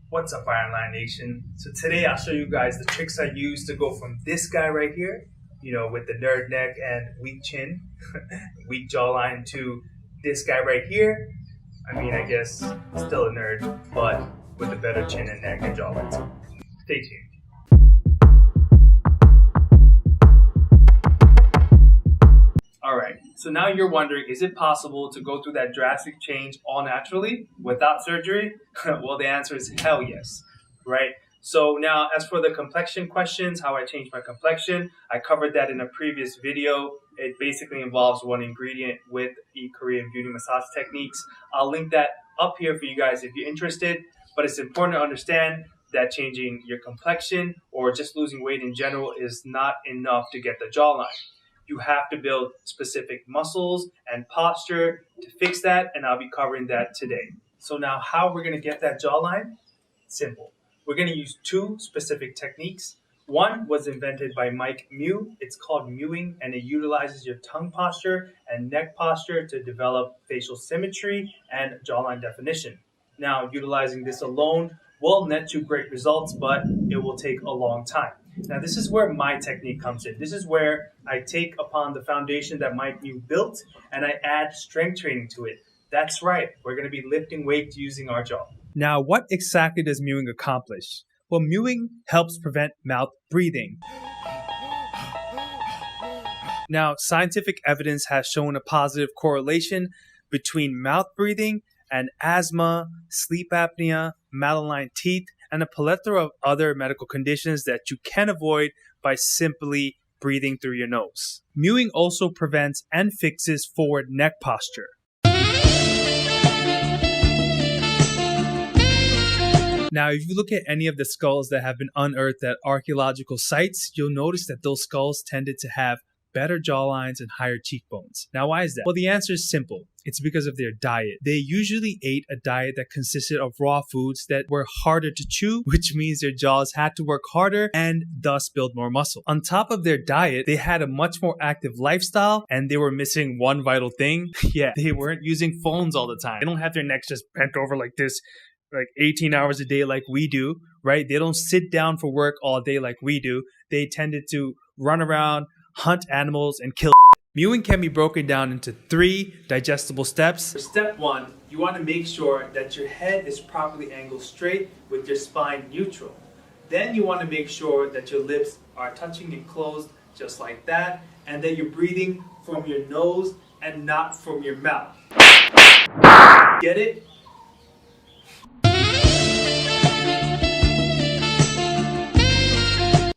What's up, Iron Line Nation? So today I'll show you guys the tricks I use to go from this guy right here, with the nerd neck and weak chin, weak jawline, to this guy right here. I guess still a nerd, but with a better chin and neck and jawline. So stay tuned. Alright, so now you're wondering, is it possible to go through that drastic change all naturally without surgery? Well, the answer is hell yes, right? So now, as for the complexion questions, how I changed my complexion, I covered that in a previous video. It basically involves one ingredient with Korean beauty massage techniques. I'll link that up here for you guys if you're interested, but it's important to understand that changing your complexion or just losing weight in general is not enough to get the jawline. You have to build specific muscles and posture to fix that, and I'll be covering that today. So now how we're going to get that jawline? Simple. We're going to use two specific techniques. One was invented by Mike Mew. It's called Mewing, and it utilizes your tongue posture and neck posture to develop facial symmetry and jawline definition. Now, utilizing this alone will net you great results, but it will take a long time. Now, this is where my technique comes in. This is where I take upon the foundation that Mike Mew built and I add strength training to it. That's right, we're going to be lifting weights using our jaw. Now, what exactly does mewing accomplish? Well, mewing helps prevent mouth breathing. Now, scientific evidence has shown a positive correlation between mouth breathing and asthma, sleep apnea, malaligned teeth, and a plethora of other medical conditions that you can avoid by simply breathing through your nose. Mewing also prevents and fixes forward neck posture. Now, if you look at any of the skulls that have been unearthed at archaeological sites, you'll notice that those skulls tended to have better jawlines and higher cheekbones. Now, why is that? Well, the answer is simple. It's because of their diet. They usually ate a diet that consisted of raw foods that were harder to chew, which means their jaws had to work harder and thus build more muscle. On top of their diet, they had a much more active lifestyle, and they were missing one vital thing. Yeah, they weren't using phones all the time. They don't have their necks just bent over like this, like 18 hours a day like we do, right? They don't sit down for work all day like we do. They tended to run around, hunt animals, and kill. Mewing can be broken down into 3 digestible steps. For step 1, you want to make sure that your head is properly angled straight with your spine neutral. Then you want to make sure that your lips are touching and closed just like that, and that you're breathing from your nose and not from your mouth. Get it?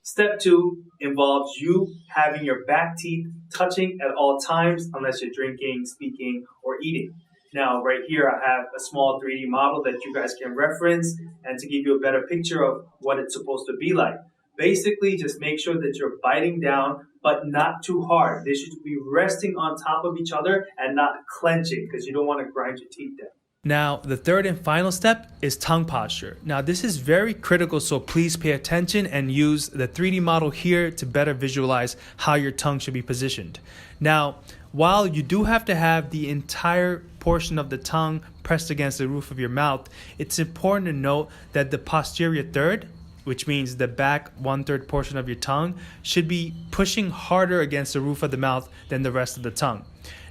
Step 2 involves you having your back teeth touching at all times unless you're drinking, speaking, or eating. Now, right here, I have a small 3D model that you guys can reference and to give you a better picture of what it's supposed to be like. Basically, just make sure that you're biting down, but not too hard. They should be resting on top of each other and not clenching because you don't want to grind your teeth down. Now, the third and final step is tongue posture. Now, this is very critical, so please pay attention and use the 3D model here to better visualize how your tongue should be positioned. Now, while you do have to have the entire portion of the tongue pressed against the roof of your mouth, it's important to note that the posterior third, which means the back 1/3 portion of your tongue, should be pushing harder against the roof of the mouth than the rest of the tongue.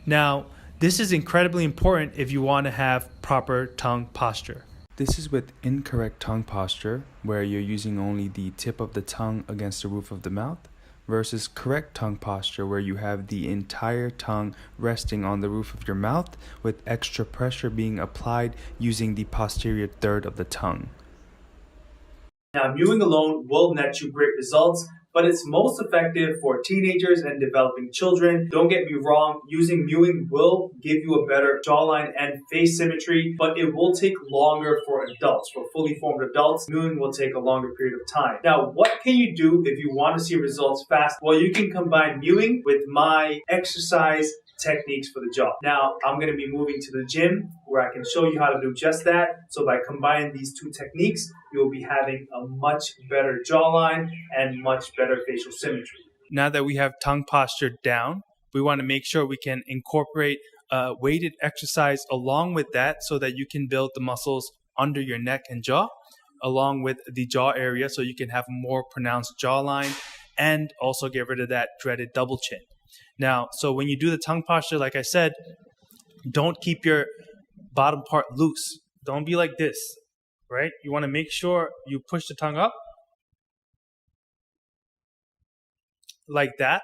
Now, this is incredibly important if you want to have proper tongue posture. This is with incorrect tongue posture, where you're using only the tip of the tongue against the roof of the mouth, versus correct tongue posture, where you have the entire tongue resting on the roof of your mouth with extra pressure being applied using the posterior third of the tongue. Now, mewing alone will net you great results, but it's most effective for teenagers and developing children. Don't get me wrong, using mewing will give you a better jawline and face symmetry, but it will take longer for adults. For fully formed adults, mewing will take a longer period of time. Now, what can you do if you want to see results fast? Well, you can combine mewing with my exercise techniques for the jaw. Now, I'm going to be moving to the gym where I can show you how to do just that. So by combining these 2 techniques, you'll be having a much better jawline and much better facial symmetry. Now that we have tongue posture down, we want to make sure we can incorporate weighted exercise along with that so that you can build the muscles under your neck and jaw. along with the jaw area so you can have a more pronounced jawline and also get rid of that dreaded double chin. Now, so when you do the tongue posture, like I said, don't keep your bottom part loose. Don't be like this, right? You want to make sure you push the tongue up like that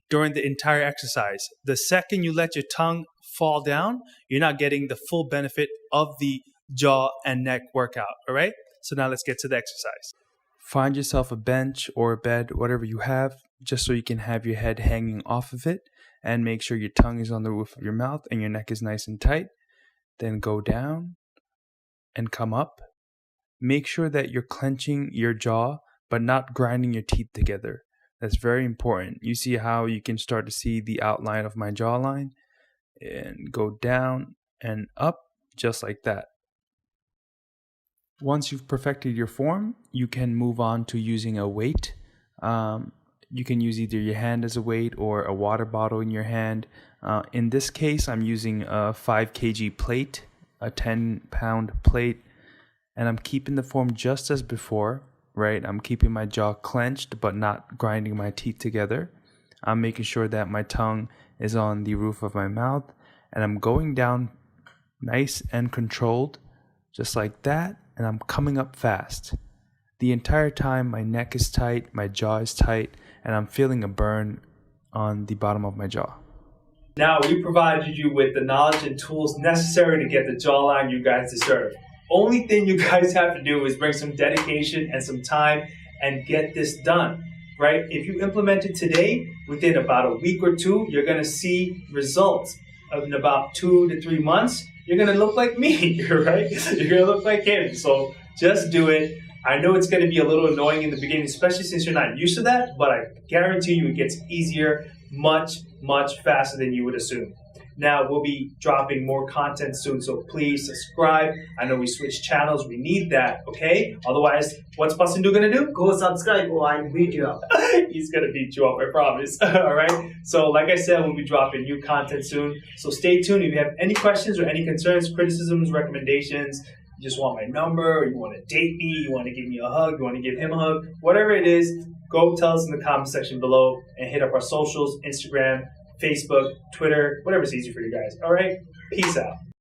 during the entire exercise. The second you let your tongue fall down, you're not getting the full benefit of the jaw and neck workout, all right? So now let's get to the exercise. Find yourself a bench or a bed, whatever you have, just so you can have your head hanging off of it, and make sure your tongue is on the roof of your mouth and your neck is nice and tight. Then go down and come up. Make sure that you're clenching your jaw, but not grinding your teeth together. That's very important. You see how you can start to see the outline of my jawline? And go down and up just like that. Once you've perfected your form, you can move on to using a weight. You can use either your hand as a weight or a water bottle in your hand. In this case, I'm using a 5 kg plate, a 10-pound plate, and I'm keeping the form just as before, right? I'm keeping my jaw clenched but not grinding my teeth together. I'm making sure that my tongue is on the roof of my mouth, and I'm going down nice and controlled, just like that, and I'm coming up fast. The entire time my neck is tight, my jaw is tight, and I'm feeling a burn on the bottom of my jaw. Now, we provided you with the knowledge and tools necessary to get the jawline you guys deserve. Only thing you guys have to do is bring some dedication and some time and get this done, right? If you implement it today, within about a week or two, you're going to see results. In about 2 to 3 months, you're going to look like me, right? You're going to look like him. So just do it. I know it's going to be a little annoying in the beginning, especially since you're not used to that, but I guarantee you it gets easier much, much faster than you would assume. Now, we'll be dropping more content soon, so please subscribe. I know we switched channels. We need that, okay? Otherwise, what's Bustin' Do gonna do? Go subscribe or I'll beat you up. He's gonna beat you up, I promise. All right? So, like I said, we'll be dropping new content soon. So stay tuned. If you have any questions or any concerns, criticisms, recommendations, you just want my number, or you want to date me, you want to give me a hug, you want to give him a hug, whatever it is, go tell us in the comment section below and hit up our socials, Instagram, Facebook, Twitter, whatever's easy for you guys. All right? Peace out.